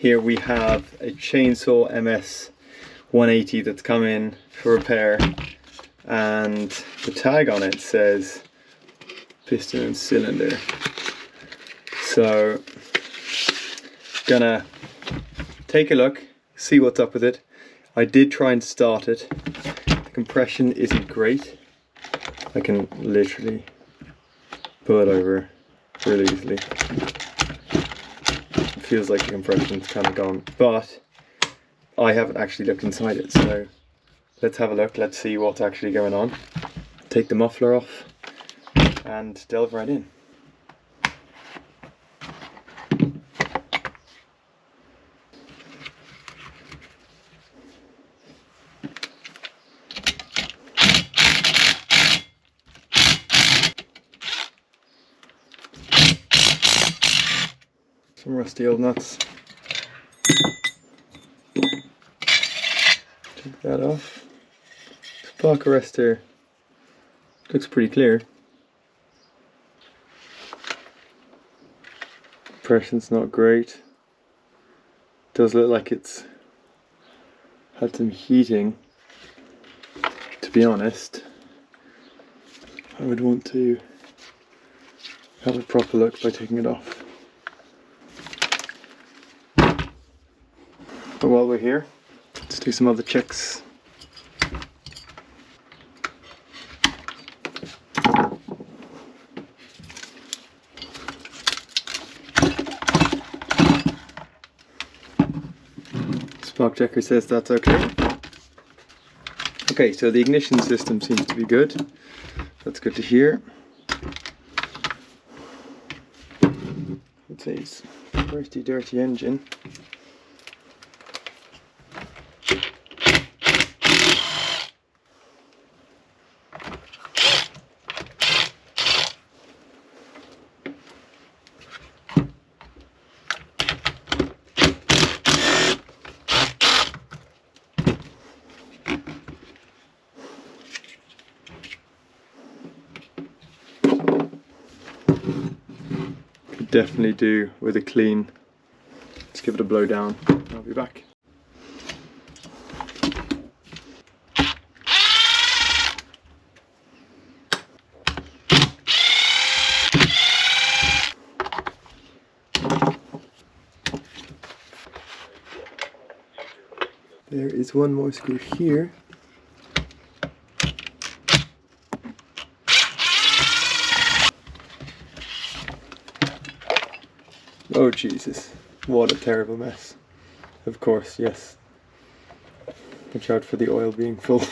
Here we have a chainsaw MS180 that's come in for repair, and the tag on it says piston and cylinder. So gonna take a look, see what's up with it. I did try and start it. The compression isn't great. I can literally pull it over really easily. It feels like the compression's kind of gone, but I haven't actually looked inside it, so let's have a look. Let's see what's actually going on. Take the muffler off and delve right in. Some rusty old nuts. Take that off. Spark arrestor looks pretty clear. Compression's not great. Does look like it's had some heating. To be honest, I would want to have a proper look by taking it off. But while we're here, let's do some other checks. Spark checker says that's okay. Okay, so the ignition system seems to be good. That's good to hear. It's a pretty dirty engine. Definitely do with a clean. Let's give it a blow down. I'll be back. There is one more screw here. Oh Jesus, what a terrible mess. Of course, yes. Watch out for the oil being full.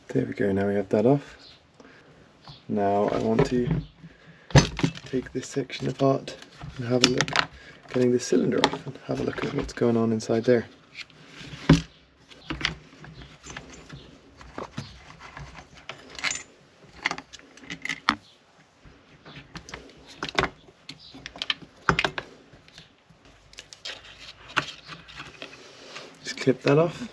There we go, now we have that off. Now I want to take this section apart and have a look, getting the cylinder off and have a look at what's going on inside there. Just clip that off.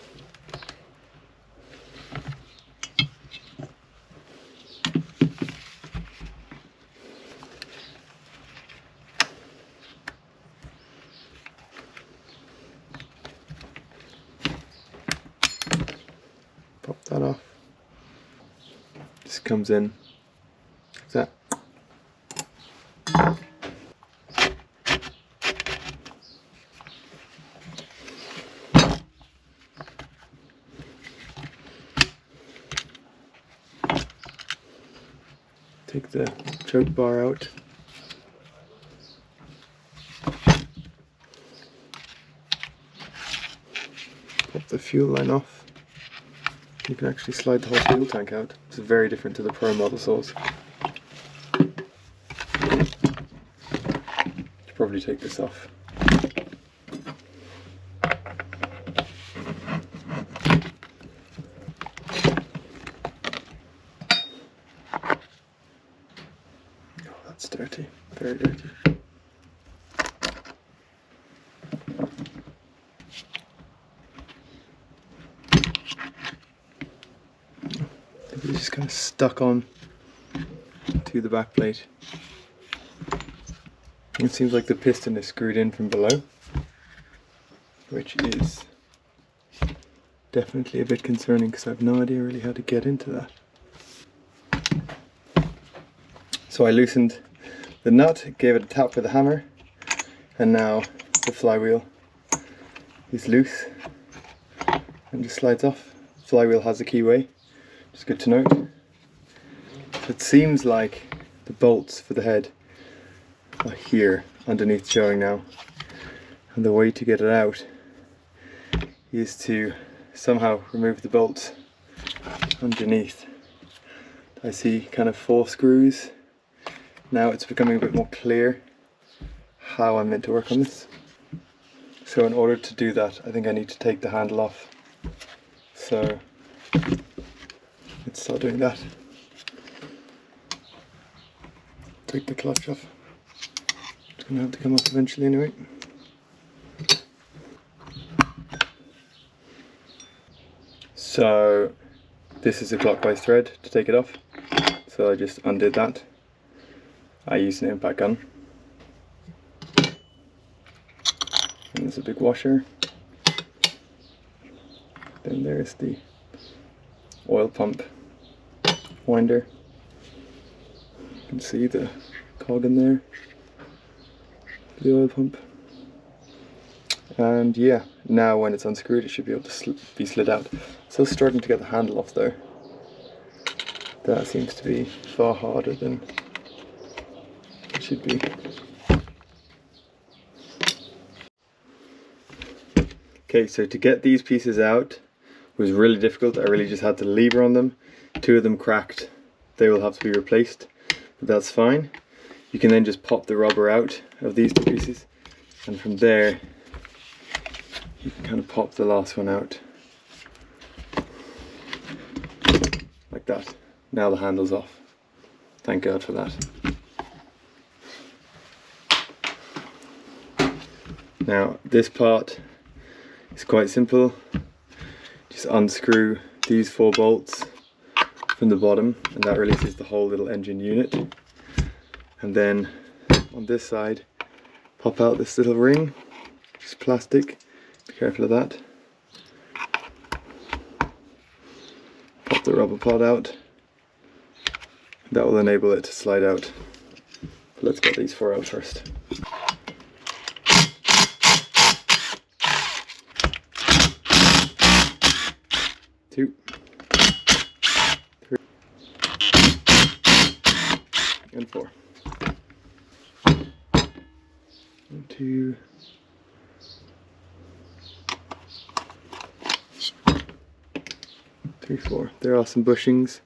Pop that off. Just comes in like that. Take the choke bar out. Pop the fuel line off. You can actually slide the whole fuel tank out. It's very different to the Pro model saws. Should probably take this off. Oh, that's dirty. Very dirty. It's just kind of stuck on to the back plate. It seems like the piston is screwed in from below, which is definitely a bit concerning because I have no idea really how to get into that. So I loosened the nut, gave it a tap with a hammer, and now the flywheel is loose and just slides off. The flywheel has a keyway, which is good to note. So it seems like the bolts for the head are here underneath showing now, and the way to get it out is to somehow remove the bolts underneath. I see kind of 4 screws. Now it's becoming a bit more clear how I'm meant to work on this. So in order to do that, I think I need to take the handle off. So let's start doing that. Take the clutch off. It's going to have to come off eventually anyway. So this is a clockwise thread to take it off. So I just undid that. I used an impact gun. And there's a big washer. Then there's the oil pump winder. You can see the cog in there, the oil pump. And yeah, now when it's unscrewed it should be able to be slid out. Still starting to get the handle off though. That seems to be far harder than it should be. Okay, so to get these pieces out was really difficult. I really just had to lever on them. 2 of them cracked. They will have to be replaced, but that's fine. You can then just pop the rubber out of these 2 pieces, and from there you can kind of pop the last one out like that. Now the handle's off. Thank God for that. Now this part is quite simple. Just unscrew these 4 bolts from the bottom, and that releases the whole little engine unit. And then on this side, pop out this little ring, just plastic. Be careful of that. Pop the rubber pod out. That will enable it to slide out. But let's get these 4 out first. Two, 3, and 4. 1, 2, 3, 4. There are some bushings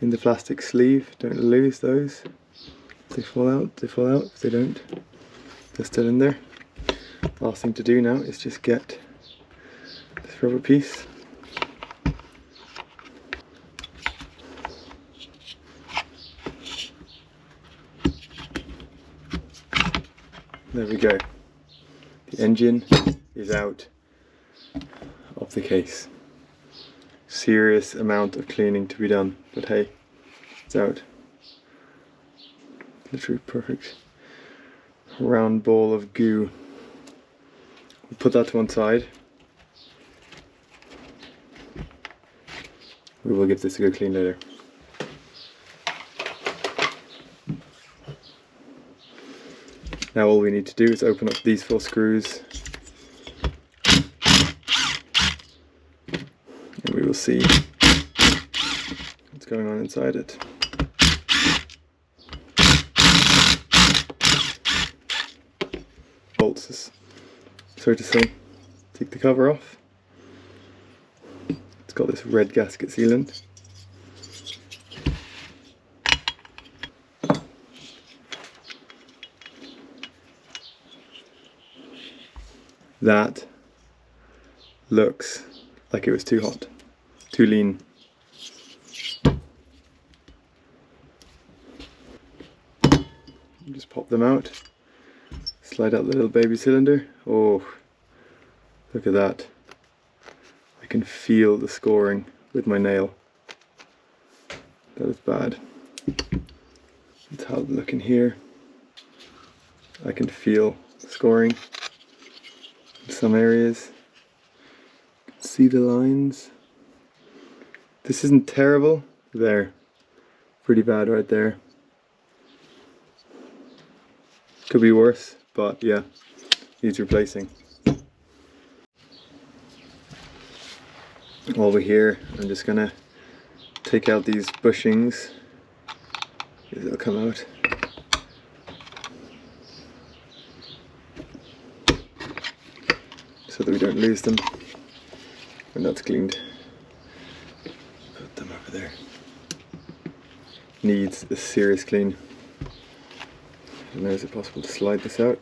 in the plastic sleeve. Don't lose those. If they fall out, they fall out. If they don't, they're still in there. Last thing to do now is just get this rubber piece. There we go. The engine is out of the case. Serious amount of cleaning to be done, but hey, it's out. Literally perfect round ball of goo. We'll put that to one side. We will give this a good clean later. Now all we need to do is open up these 4 screws, and we will see what's going on inside it. so to say. Take the cover off. It's got this red gasket sealant. That looks like it was too hot, too lean. Just pop them out, slide out the little baby cylinder. Oh, look at that. I can feel the scoring with my nail. That is bad. Let's have a look in here. I can feel the scoring in some areas. See the lines. This isn't terrible. There. Pretty bad right there. Could be worse, but yeah, needs replacing. While we're here, I'm just gonna take out these bushings. They'll come out. So that we don't lose them when that's cleaned. Put them over there. Needs a serious clean. I don't know, is it possible to slide this out?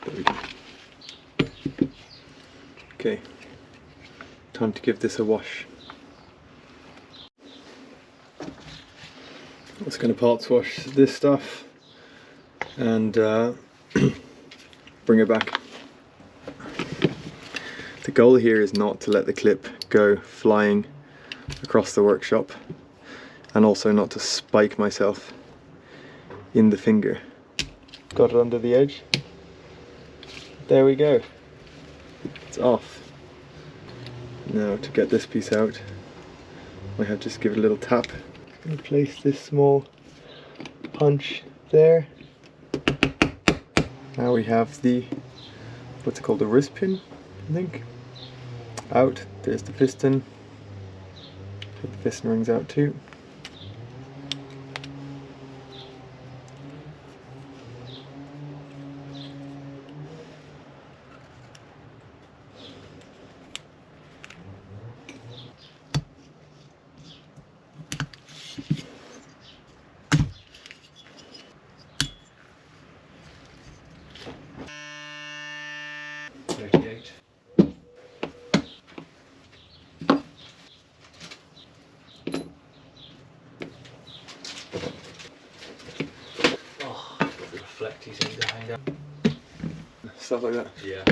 There we go. Okay, time to give this a wash. I'm just going to parts wash this stuff and bring it back. The goal here is not to let the clip go flying across the workshop, and also not to spike myself in the finger. Got it under the edge. There we go. It's off. Now to get this piece out, I have to just give it a little tap. I'm going to place this small punch there. Now we have the, what's it called, the wrist pin, I think. Out. There's the piston. Take the piston rings out too. Reflecty thing behind that. Stuff like that. Yeah.